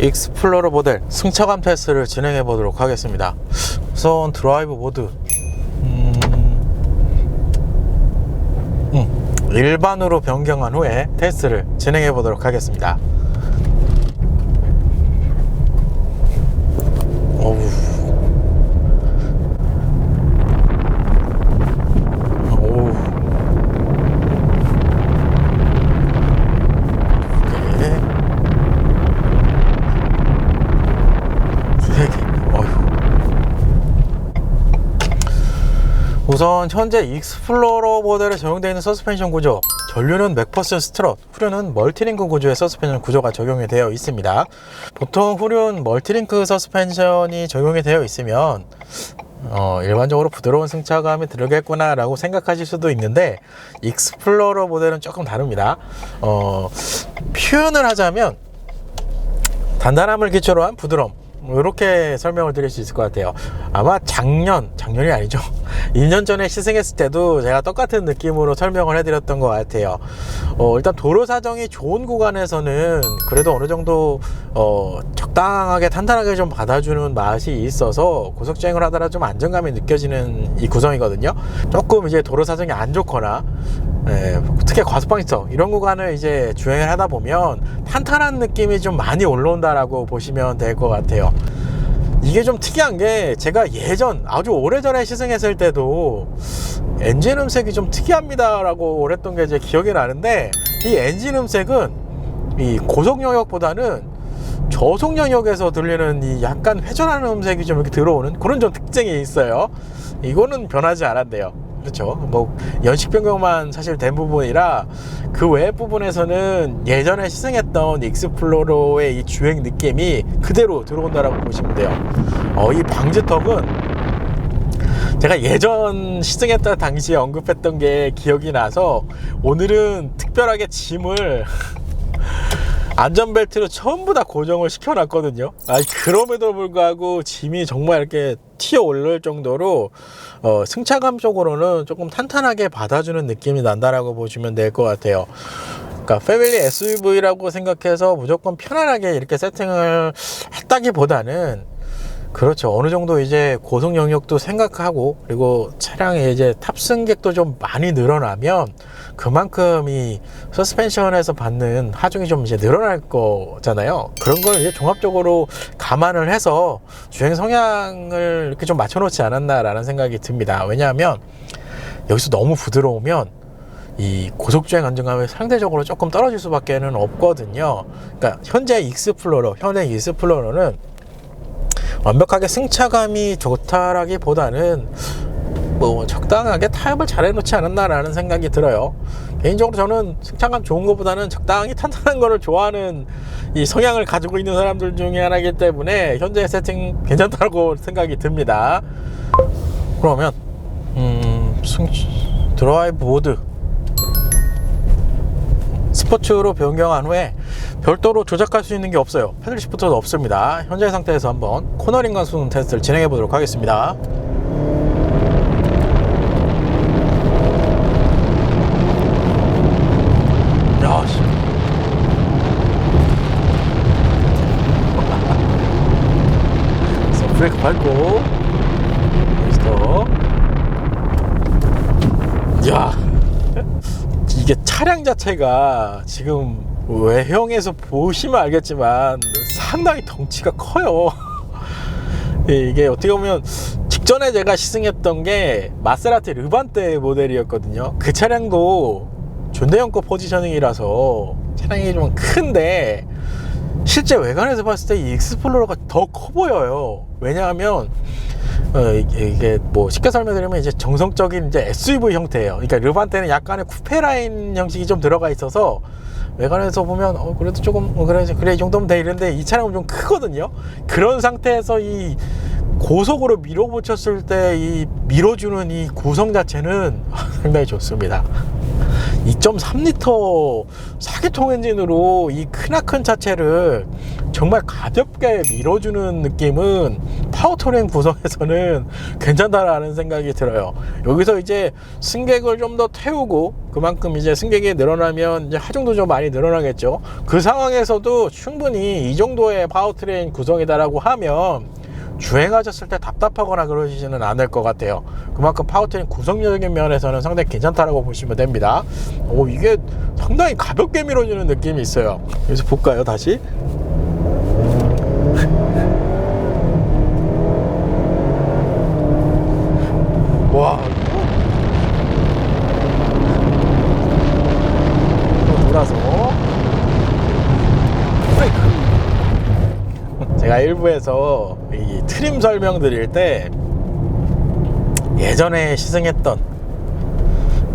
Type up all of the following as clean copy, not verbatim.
익스플로러 모델 승차감 테스트를 진행해 보도록 하겠습니다. 우선 드라이브 모드 일반으로 변경한 후에 테스트를 진행해 보도록 하겠습니다. 우선 현재 익스플로러 모델에 적용되어 있는 서스펜션 구조, 전류는 맥퍼슨 스트럿, 후륜은 멀티링크 구조의 서스펜션 구조가 적용이 되어 있습니다. 보통 후륜 멀티링크 서스펜션이 적용이 되어 있으면 일반적으로 부드러운 승차감이 들겠구나 라고 생각하실 수도 있는데, 익스플로러 모델은 조금 다릅니다. 표현을 하자면 단단함을 기초로 한 부드러움, 이렇게 설명을 드릴 수 있을 것 같아요. 아마 작년이 아니죠, 2년 전에 시승했을 때도 제가 똑같은 느낌으로 설명을 해드렸던 것 같아요. 일단 도로 사정이 좋은 구간에서는 그래도 어느 정도 적당하게 탄탄하게 좀 받아주는 맛이 있어서 고속주행을 하다가 좀 안정감이 느껴지는 이 구성이거든요. 조금 이제 도로 사정이 안 좋거나 특히 과속방지턱 이런 구간을 이제 주행을 하다 보면 탄탄한 느낌이 좀 많이 올라온다라고 보시면 될 것 같아요. 이게 좀 특이한 게, 제가 예전 아주 오래전에 시승했을 때도 엔진 음색이 좀 특이합니다 라고 그랬던 게 제 기억이 나는데, 이 엔진 음색은 이 고속 영역보다는 저속 영역에서 들리는 이 약간 회전하는 음색이 좀 이렇게 들어오는 그런 좀 특징이 있어요. 이거는 변하지 않았대요. 그렇죠. 뭐 연식 변경만 사실 된 부분이라 그 외의 부분에서는 예전에 시승했던 익스플로러의 이 주행 느낌이 그대로 들어온다라고 보시면 돼요. 이 방지턱은 제가 예전 시승했던 당시에 언급했던 게 기억이 나서 오늘은 특별하게 짐을 안전벨트로 전부 다 고정을 시켜놨거든요. 그럼에도 불구하고 짐이 정말 이렇게 튀어 올릴 정도로 승차감 쪽으로는 조금 탄탄하게 받아주는 느낌이 난다라고 보시면 될 것 같아요. 그러니까 패밀리 SUV라고 생각해서 무조건 편안하게 이렇게 세팅을 했다기보다는, 그렇죠, 어느 정도 이제 고속 영역도 생각하고, 그리고 차량에 이제 탑승객도 좀 많이 늘어나면 그만큼 이 서스펜션에서 받는 하중이 좀 이제 늘어날 거잖아요. 그런 걸 이제 종합적으로 감안을 해서 주행 성향을 이렇게 좀 맞춰놓지 않았나라는 생각이 듭니다. 왜냐하면 여기서 너무 부드러우면 이 고속주행 안정감이 상대적으로 조금 떨어질 수밖에는 없거든요. 그러니까 현재 익스플로러는 완벽하게 승차감이 좋다라기보다는 뭐 적당하게 타협을 잘 해놓지 않았나라는 생각이 들어요. 개인적으로 저는 승차감 좋은 것보다는 적당히 탄탄한 거를 좋아하는 이 성향을 가지고 있는 사람들 중에 하나이기 때문에 현재 세팅 괜찮다고 생각이 듭니다. 그러면 드라이브 모드 스포츠로 변경한 후에 별도로 조작할 수 있는 게 없어요. 패들 시프트도 없습니다. 현재 상태에서 한번 코너링 가속 테스트를 진행해 보도록 하겠습니다. 야씨. 브레이크 밟고 스톱. 야, 이게 차량 자체가 지금 외형에서 보시면 알겠지만 상당히 덩치가 커요. 이게 어떻게 보면 직전에 제가 시승했던 게 마세라티 르반테 모델이었거든요. 그 차량도 존대형급 포지셔닝이라서 차량이 좀 큰데, 실제 외관에서 봤을 때 이 익스플로러가 더 커 보여요. 왜냐하면 이게 뭐 쉽게 설명드리면 이제 정성적인 이제 SUV 형태예요. 그러니까 르반테는 약간의 쿠페 라인 형식이 좀 들어가 있어서 외관에서 보면 그래도 조금 그래 이 정도면 돼 이런데, 이 차량은 좀 크거든요. 그런 상태에서 이 고속으로 밀어붙였을 때 이 밀어주는 이 구성 자체는 상당히 좋습니다. 2.3L 4기통 엔진으로 이 크나큰 차체를 정말 가볍게 밀어주는 느낌은 파워트레인 구성에서는 괜찮다라는 생각이 들어요. 여기서 이제 승객을 좀 더 태우고 그만큼 이제 승객이 늘어나면 이제 하중도 좀 많이 늘어나겠죠. 그 상황에서도 충분히 이 정도의 파워트레인 구성이다라고 하면 주행하셨을 때 답답하거나 그러시지는 않을 것 같아요. 그만큼 파워트레인 구성력적인 면에서는 상당히 괜찮다라고 보시면 됩니다. 이게 상당히 가볍게 밀어주는 느낌이 있어요. 여기서 볼까요, 다시? 와, 돌아서 브레이크. 제가 일부에서 이 트림 설명 드릴 때 예전에 시승했던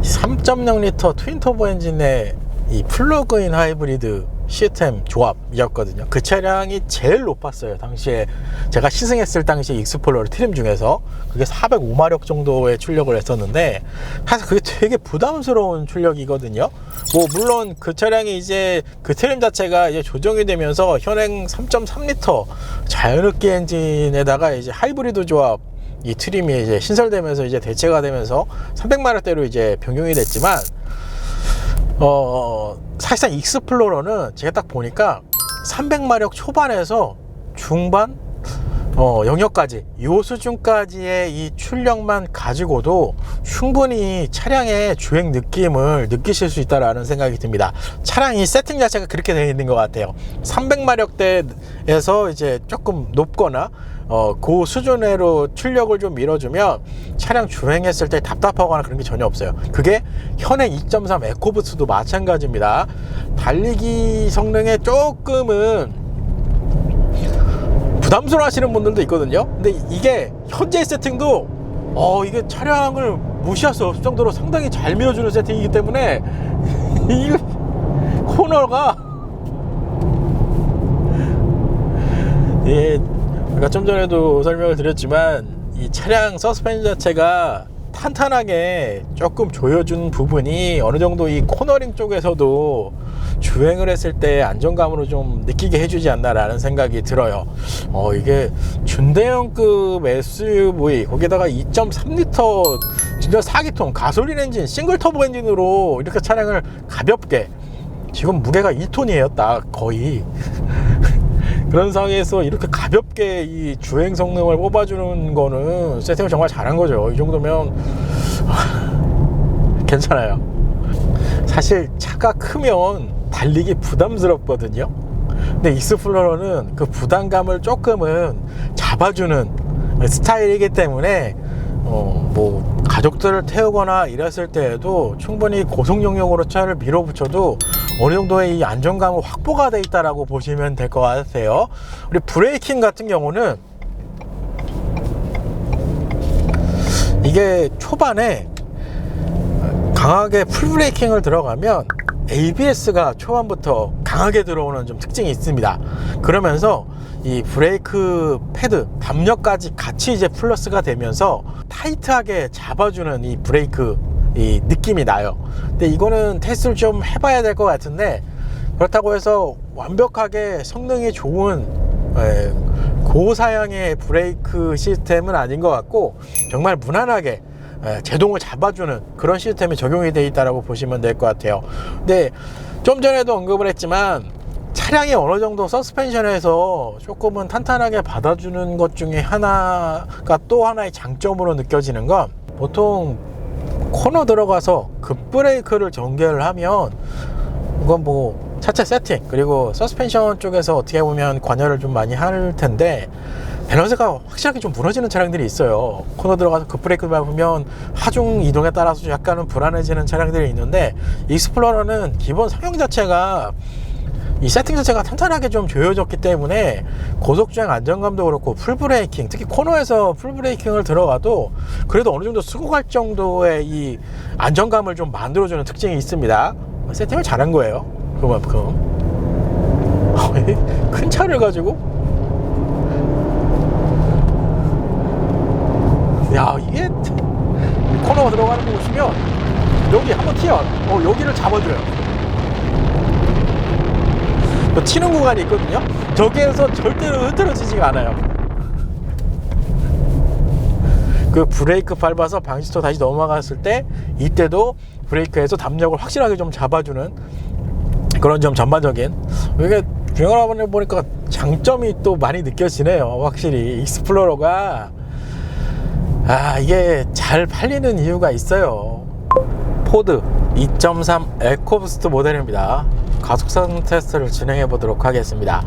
3.0L 트윈터보 엔진의 이 플러그인 하이브리드 시스템 조합이었거든요. 그 차량이 제일 높았어요. 당시에 제가 시승했을 당시 익스플로러 트림 중에서 그게 405마력 정도의 출력을 했었는데 사실 그게 되게 부담스러운 출력이거든요. 뭐 물론 그 차량이 이제 그 트림 자체가 이제 조정이 되면서 현행 3.3L 자연흡기 엔진에다가 이제 하이브리드 조합 이 트림이 이제 신설되면서 이제 대체가 되면서 300마력대로 이제 변경이 됐지만 사실상 익스플로러는 제가 딱 보니까 300마력 초반에서 중반 영역까지 요 수준까지의 이 출력만 가지고도 충분히 차량의 주행 느낌을 느끼실 수 있다라는 생각이 듭니다. 차량이 세팅 자체가 그렇게 되어 있는 것 같아요. 300마력대에서 이제 조금 높거나 그 수준으로 출력을 좀 밀어주면 차량 주행했을 때 답답하거나 그런 게 전혀 없어요. 그게 현행 2.3 에코부스도 마찬가지입니다. 달리기 성능에 조금은 부담스러워 하시는 분들도 있거든요. 근데 이게 현재 세팅도 이게 차량을 무시할 수 없을 정도로 상당히 잘 밀어주는 세팅이기 때문에 이 코너가 제가 좀 전에도 설명을 드렸지만 이 차량 서스펜션 자체가 탄탄하게 조금 조여준 부분이 어느 정도 이 코너링 쪽에서도 주행을 했을 때 안정감으로 좀 느끼게 해주지 않나라는 생각이 들어요. 이게 준대형급 SUV 거기다가 2.3L 진짜 4기통 가솔린 엔진 싱글 터보 엔진으로 이렇게 차량을 가볍게 지금 무게가 2톤이에요 딱 거의 그런 상황에서 이렇게 가볍게 이 주행 성능을 뽑아주는 거는 세팅을 정말 잘한 거죠. 이 정도면 괜찮아요. 사실 차가 크면 달리기 부담스럽거든요. 근데 익스플로러는 그 부담감을 조금은 잡아주는 스타일이기 때문에 뭐 가족들을 태우거나 이랬을 때에도 충분히 고속 영역으로 차를 밀어붙여도 어느 정도의 이 안정감은 확보가 돼 있다라고 보시면 될 것 같아요. 우리 브레이킹 같은 경우는 이게 초반에 강하게 풀 브레이킹을 들어가면 ABS가 초반부터 강하게 들어오는 좀 특징이 있습니다. 그러면서 이 브레이크 패드 담력까지 같이 이제 플러스가 되면서 타이트하게 잡아주는 이 브레이크 이 느낌이 나요. 근데 이거는 테스트를 좀 해봐야 될 것 같은데 그렇다고 해서 완벽하게 성능이 좋은 고사양의 브레이크 시스템은 아닌 것 같고 정말 무난하게 제동을 잡아주는 그런 시스템이 적용이 되어 있다고 보시면 될 것 같아요. 근데 좀 전에도 언급을 했지만 차량이 어느 정도 서스펜션에서 조금은 탄탄하게 받아주는 것 중에 하나가 또 하나의 장점으로 느껴지는 건 보통 코너 들어가서 급브레이크를 전개를 하면 이건 뭐 차체 세팅 그리고 서스펜션 쪽에서 어떻게 보면 관여를 좀 많이 할 텐데 밸런스가 확실하게 좀 무너지는 차량들이 있어요. 코너 들어가서 급브레이크 밟으면 하중 이동에 따라서 약간은 불안해지는 차량들이 있는데 익스플로러는 기본 성형 자체가 이 세팅 자체가 탄탄하게 좀 조여졌기 때문에 고속주행 안정감도 그렇고 풀브레이킹 특히 코너에서 풀브레이킹을 들어가도 그래도 어느 정도 쓰고 갈 정도의 이 안정감을 좀 만들어주는 특징이 있습니다. 세팅을 잘한 거예요. 그만큼 큰 차를 가지고 야 이게 코너가 들어가는 거 보시면 여기 한번 튀어 여기를 잡아줘요. 뭐 튀는 구간이 있거든요. 저기에서 절대로 흐트러지지가 않아요. 그 브레이크 밟아서 방지턱 다시 넘어갔을 때 이때도 브레이크에서 담력을 확실하게 좀 잡아주는 그런 점 전반적인 이게 주행을 해보니까 장점이 또 많이 느껴지네요. 확실히 익스플로러가 이게 잘 팔리는 이유가 있어요. 포드 2.3 에코부스트 모델입니다. 가속성 테스트를 진행해 보도록 하겠습니다.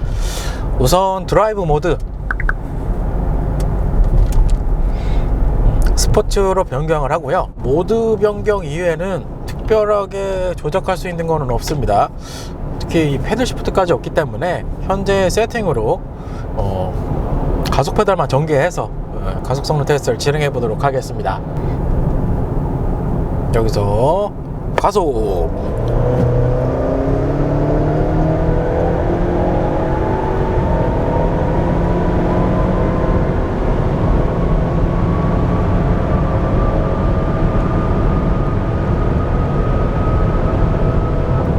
우선 드라이브 모드 스포츠로 변경을 하고요. 모드 변경 이외에는 특별하게 조작할 수 있는 거는 없습니다. 특히 이 패들 시프트까지 없기 때문에 현재 세팅으로 가속 페달만 전개해서 가속 성능 테스트를 진행해 보도록 하겠습니다. 여기서 가속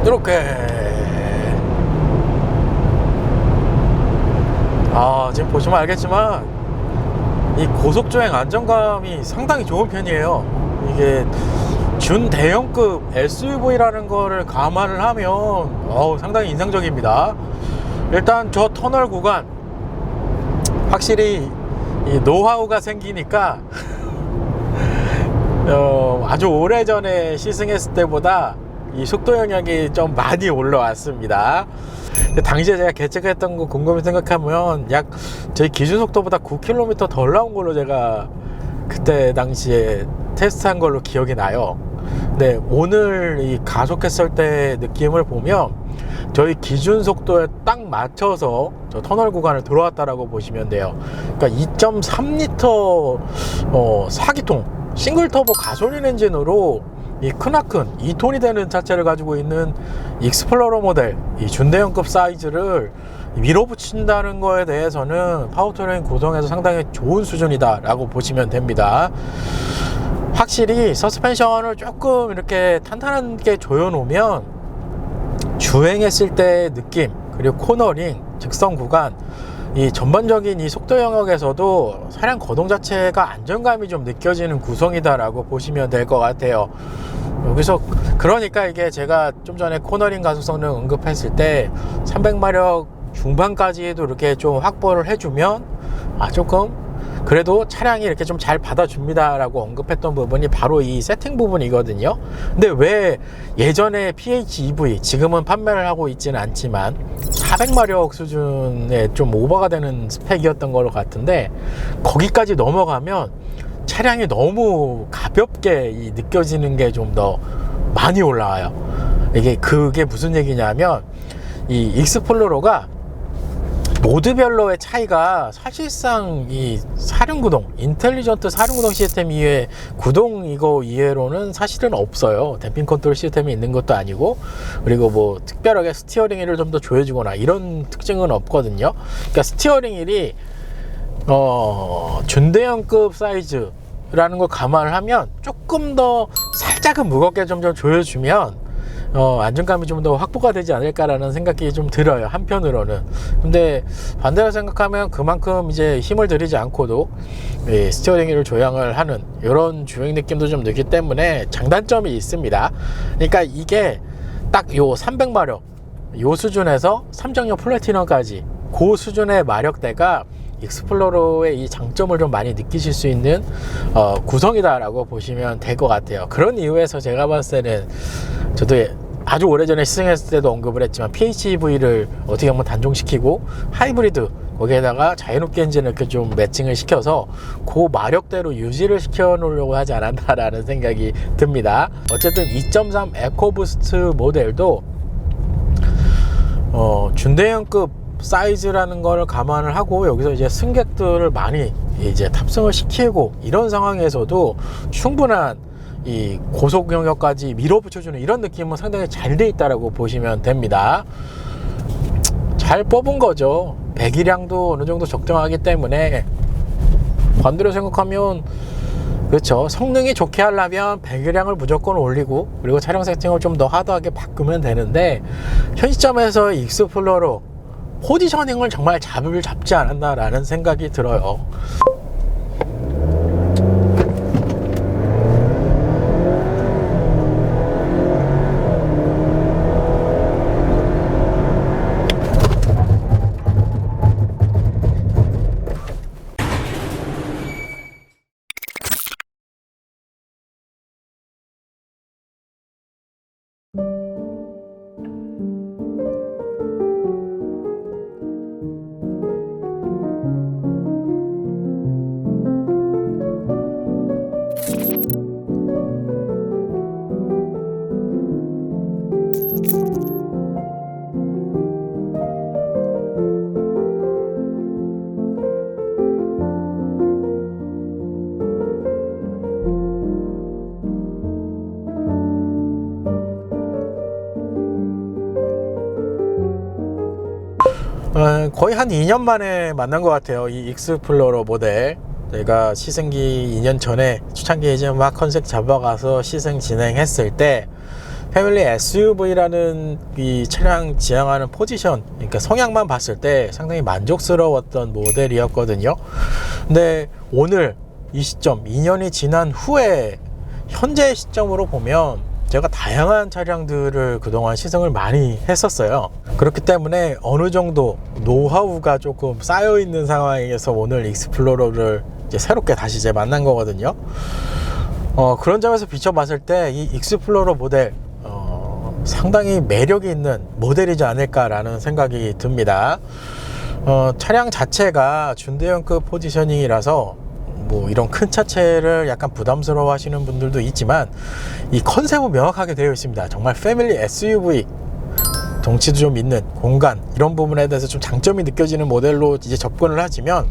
이렇게 지금 보시면 알겠지만 이 고속주행 안정감이 상당히 좋은 편이에요. 이게 준대형급 SUV라는 거를 감안을 하면 상당히 인상적입니다. 일단 저 터널 구간 확실히 이 노하우가 생기니까 아주 오래전에 시승했을 때보다 이 속도 영역이 좀 많이 올라왔습니다. 당시에 제가 계측했던 거 곰곰이 생각하면 약 저희 기준 속도보다 9km 덜 나온 걸로 제가 그때 당시에 테스트한 걸로 기억이 나요. 근데 오늘 이 가속했을 때 느낌을 보면 저희 기준 속도에 딱 맞춰서 저 터널 구간을 들어왔다라고 보시면 돼요. 그러니까 2.3L 4기통 싱글 터보 가솔린 엔진으로 이 크나큰 2톤이 되는 차체를 가지고 있는 익스플로러 모델 이 준대형급 사이즈를 밀어붙인다는 거에 대해서는 파워트레인 구성에서 상당히 좋은 수준이다 라고 보시면 됩니다. 확실히 서스펜션을 조금 이렇게 탄탄하게 조여놓으면 주행했을 때의 느낌 그리고 코너링 직선 구간 이 전반적인 이 속도 영역에서도 차량 거동 자체가 안정감이 좀 느껴지는 구성이다 라고 보시면 될 것 같아요. 여기서 그러니까 이게 제가 좀 전에 코너링 가속 성능 언급했을 때 300마력 중반까지도 이렇게 좀 확보를 해주면 조금 그래도 차량이 이렇게 좀 잘 받아줍니다 라고 언급했던 부분이 바로 이 세팅 부분이거든요. 근데 왜 예전에 PHEV 지금은 판매를 하고 있지는 않지만 400마력 수준에 좀 오버가 되는 스펙이었던 걸로 같은데 거기까지 넘어가면 차량이 너무 가볍게 느껴지는 게 좀 더 많이 올라와요. 그게 무슨 얘기냐면 이 익스플로러가 모드별로의 차이가 사실상 이 사륜구동 인텔리전트 사륜구동 시스템 이외에 구동 이거 이외로는 사실은 없어요. 댐핑 컨트롤 시스템이 있는 것도 아니고 그리고 뭐 특별하게 스티어링 휠을 좀 더 조여주거나 이런 특징은 없거든요. 그러니까 스티어링 휠이 준대형급 사이즈라는 걸 감안을 하면 조금 더 살짝은 무겁게 좀 조여주면 안정감이 좀 더 확보가 되지 않을까라는 생각이 좀 들어요. 한편으로는. 근데 반대로 생각하면 그만큼 이제 힘을 들이지 않고도 스티어링 휠을 조향을 하는 이런 주행 느낌도 좀 들기 때문에 장단점이 있습니다. 그러니까 이게 딱 요 300마력 요 수준에서 3정용 플래티넘까지 그 수준의 마력대가 익스플로러의 이 장점을 좀 많이 느끼실 수 있는 구성이다 라고 보시면 될 것 같아요. 그런 이유에서 제가 봤을 때는 저도 아주 오래전에 시승했을 때도 언급을 했지만 PHEV를 어떻게 보면 단종시키고 하이브리드 거기에다가 자연흡기 엔진을 이렇게 좀 매칭을 시켜서 그 마력대로 유지를 시켜 놓으려고 하지 않았나라는 생각이 듭니다. 어쨌든 2.3 에코부스트 모델도 준대형급 사이즈라는 걸 감안을 하고 여기서 이제 승객들을 많이 이제 탑승을 시키고 이런 상황에서도 충분한 이 고속 영역까지 밀어붙여주는 이런 느낌은 상당히 잘 돼 있다라고 보시면 됩니다. 잘 뽑은 거죠. 배기량도 어느 정도 적정하기 때문에 반대로 생각하면 그렇죠. 성능이 좋게 하려면 배기량을 무조건 올리고 그리고 차량 세팅을 좀 더 하드하게 바꾸면 되는데, 현 시점에서 익스플로러 포지셔닝을 정말 잡지 않았나라는 생각이 들어요. 거의 한 2년 만에 만난 것 같아요. 이 익스플로러 모델. 제가 시승기 2년 전에 초창기에 이제 막 컨셉 잡아가서 시승 진행했을 때 패밀리 SUV라는 이 차량 지향하는 포지션, 그러니까 성향만 봤을 때 상당히 만족스러웠던 모델이었거든요. 근데 오늘 이 시점 2년이 지난 후에 현재 시점으로 보면 제가 다양한 차량들을 그동안 시승을 많이 했었어요. 그렇기 때문에 어느 정도 노하우가 조금 쌓여 있는 상황에서 오늘 익스플로러를 이제 새롭게 다시 이제 만난 거거든요. 그런 점에서 비춰봤을 때 이 익스플로러 모델 상당히 매력이 있는 모델이지 않을까라는 생각이 듭니다. 차량 자체가 준대형급 포지셔닝이라서 뭐 이런 큰 차체를 약간 부담스러워 하시는 분들도 있지만 이 컨셉은 명확하게 되어 있습니다. 정말 패밀리 SUV, 덩치도 좀 있는 공간, 이런 부분에 대해서 좀 장점이 느껴지는 모델로 이제 접근을 하시면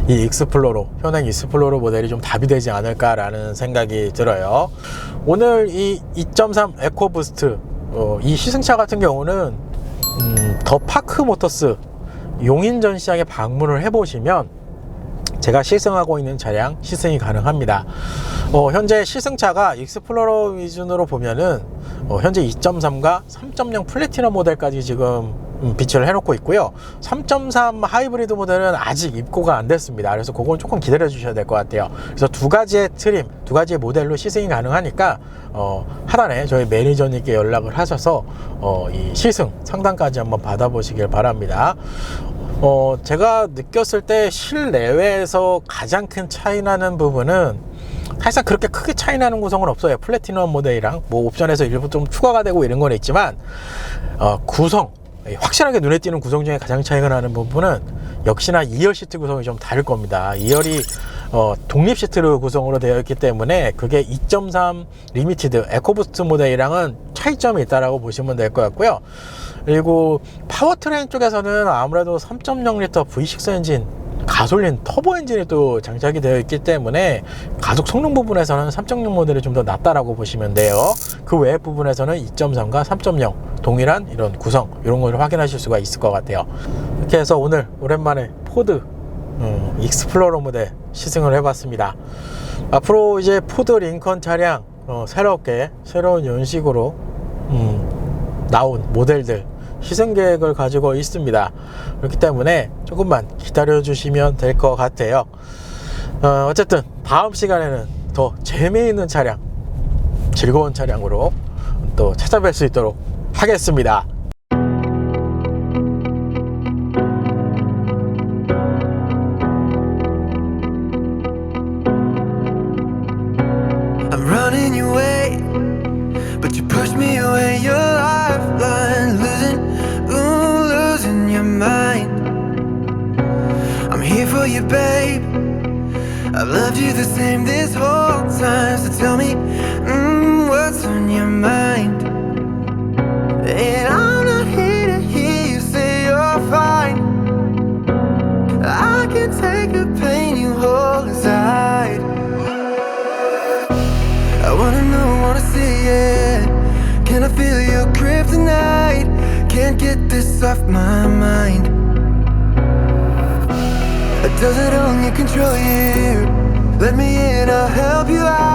이 익스플로러, 현행 익스플로러 모델이 좀 답이 되지 않을까라는 생각이 들어요. 오늘 이 2.3 에코부스트 이 시승차 같은 경우는 더 파크모터스 용인 전시장에 방문을 해보시면 제가 시승하고 있는 차량 시승이 가능합니다. 현재 시승차가 익스플로러 기준으로 보면은 현재 2.3과 3.0 플래티넘 모델까지 지금 비치를 해놓고 있고요. 3.3 하이브리드 모델은 아직 입고가 안 됐습니다. 그래서 그건 조금 기다려 주셔야 될 것 같아요. 그래서 두 가지의 트림, 두 가지의 모델로 시승이 가능하니까 하단에 저희 매니저님께 연락을 하셔서 이 시승 상담까지 한번 받아보시길 바랍니다. 제가 느꼈을 때 실내외에서 가장 큰 차이 나는 부분은 사실상 그렇게 크게 차이 나는 구성은 없어요. 플래티넘 모델이랑 뭐 옵션에서 일부 좀 추가가 되고 이런 건 있지만 구성, 확실하게 눈에 띄는 구성 중에 가장 차이가 나는 부분은 역시나 2열 시트 구성이 좀 다를 겁니다. 2열이 독립 시트로 구성으로 되어 있기 때문에 그게 2.3 리미티드 에코부스트 모델이랑은 차이점이 있다라고 보시면 될 것 같고요. 그리고 파워트레인 쪽에서는 아무래도 3.0L V6 엔진, 가솔린 터보 엔진이 또 장착이 되어 있기 때문에 가속 성능 부분에서는 3.0 모델이 좀 더 낫다라고 보시면 돼요. 그 외의 부분에서는 2.3과 3.0 동일한 이런 구성, 이런 걸 확인하실 수가 있을 것 같아요. 이렇게 해서 오늘 오랜만에 포드 익스플로러 모델 시승을 해봤습니다. 앞으로 이제 포드 링컨 차량 새롭게 새로운 연식으로 나온 모델들 시승 계획을 가지고 있습니다. 그렇기 때문에 조금만 기다려 주시면 될 것 같아요. 어쨌든 다음 시간에는 더 재미있는 차량, 즐거운 차량으로 또 찾아뵐 수 있도록 하겠습니다. I'm running your way, but you push me away. Your lifeline, losing your mind. I'm here for you, babe. I've loved you the same this whole time. So tell me, what's on your mind? And I'm not here to hear you say you're fine. I can take the pain you hold inside. I wanna know, wanna see it. Can I feel your kryptonite? Can't get this off my mind. Does it only control you? Let me in, I'll help you out.